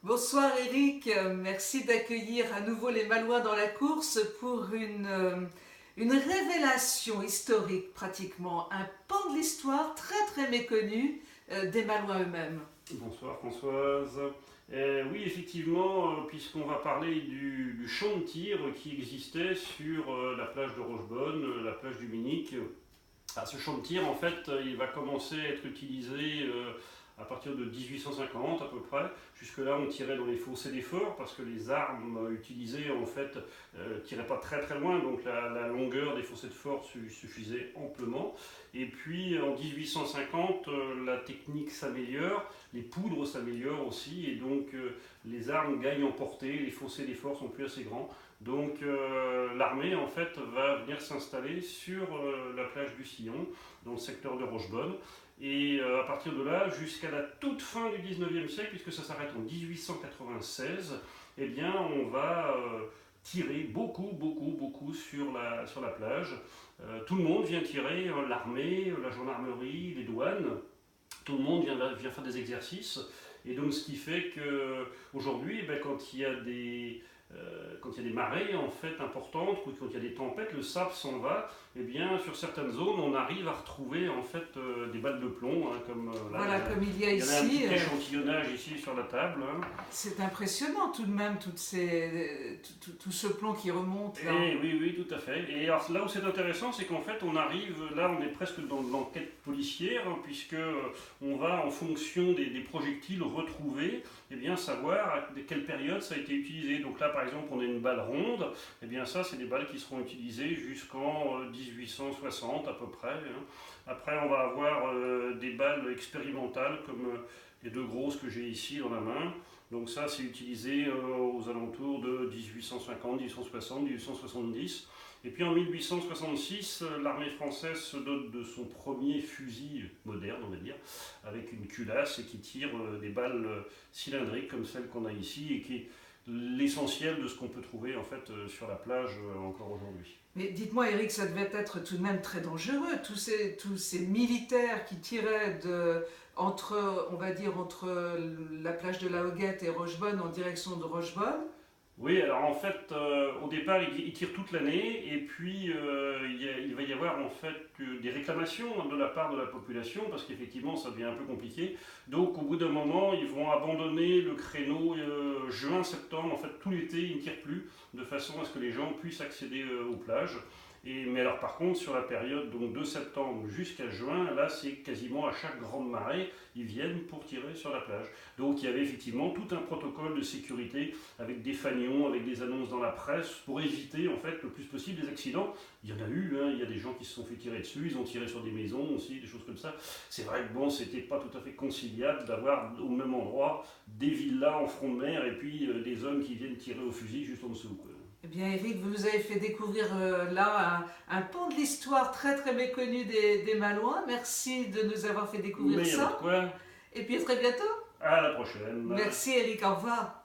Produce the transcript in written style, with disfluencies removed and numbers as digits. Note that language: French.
Bonsoir Eric, merci d'accueillir à nouveau les Malouins dans la course pour une révélation historique pratiquement, un pan de l'histoire très méconnu des Malouins eux-mêmes. Bonsoir Françoise. Oui, effectivement, puisqu'on va parler du champ de tir qui existait sur la plage de Rochebonne, la plage du Minic. Ce champ de tir, en fait, il va commencer à être utilisé à partir de 1850 à peu près. Jusque-là, on tirait dans les fossés des forts parce que les armes utilisées, en fait, tiraient pas très loin, donc la longueur des fossés de forts suffisait amplement. Et puis, en 1850, la technique s'améliore, les poudres s'améliorent aussi, et donc les armes gagnent en portée, les fossés des forts sont plus assez grands. Donc l'armée en fait va venir s'installer sur la plage du Sillon, dans le secteur de Rochebonne. Et à partir de là, jusqu'à la toute fin du 19e siècle, puisque ça s'arrête en 1896, eh bien on va tirer beaucoup sur la plage. Tout le monde vient tirer, l'armée, la gendarmerie, les douanes, tout le monde vient faire des exercices. Et donc ce qui fait qu'aujourd'hui, quand quand il y a des marées en fait importantes ou quand il y a des tempêtes, le sable s'en va. Et bien sur certaines zones, on arrive à retrouver en fait des balles de plomb, hein, comme là. Voilà, comme il y a il y en a un ici. petit échantillonnage ici sur la table. Hein. C'est impressionnant tout de même, tout ce plomb qui remonte là. Et oui, tout à fait. Et alors, là où c'est intéressant, c'est qu'en fait, on est presque dans l'enquête policière, hein, puisque on va, en fonction des projectiles retrouvés, eh bien, savoir à quelle période ça a été utilisé. Donc là, par exemple, on a une balle ronde, eh bien ça, c'est des balles qui seront utilisées jusqu'en 1860 à peu près. Hein. Après, on va avoir des balles expérimentales, comme les deux grosses que j'ai ici dans la main. Donc ça, c'est utilisé aux alentours de 1850, 1860, 1870. Et puis en 1866, l'armée française se dote de son premier fusil moderne, on va dire, avec une culasse et qui tire des balles cylindriques comme celle qu'on a ici et qui est l'essentiel de ce qu'on peut trouver en fait sur la plage encore aujourd'hui. Mais dites-moi Eric, ça devait être tout de même très dangereux, tous ces militaires qui tiraient on va dire, entre la plage de la Hoguette et Rochebonne en direction de Rochebonne. Oui, alors en fait, au départ, ils tirent toute l'année, et puis il va y avoir en fait des réclamations de la part de la population, parce qu'effectivement, ça devient un peu compliqué. Donc, au bout d'un moment, ils vont abandonner le créneau juin-septembre. En fait, tout l'été, ils ne tirent plus, de façon à ce que les gens puissent accéder aux plages. Mais alors par contre, sur la période donc, de septembre jusqu'à juin, là c'est quasiment à chaque grande marée, ils viennent pour tirer sur la plage. Donc il y avait effectivement tout un protocole de sécurité avec des fanions, avec des annonces dans la presse pour éviter en fait le plus possible des accidents. Il y en a eu, hein, il y a des gens qui se sont fait tirer dessus, ils ont tiré sur des maisons aussi, des choses comme ça. C'est vrai que bon, c'était pas tout à fait conciliable d'avoir au même endroit des villas en front de mer et puis des hommes qui viennent tirer au fusil juste en dessous. Quoi. Eh bien, Eric, vous nous avez fait découvrir là un pan de l'histoire très méconnu des Malouins. Merci de nous avoir fait découvrir Mais il y a de ça. quoi. Et puis à très bientôt. À la prochaine. Merci Eric, au revoir.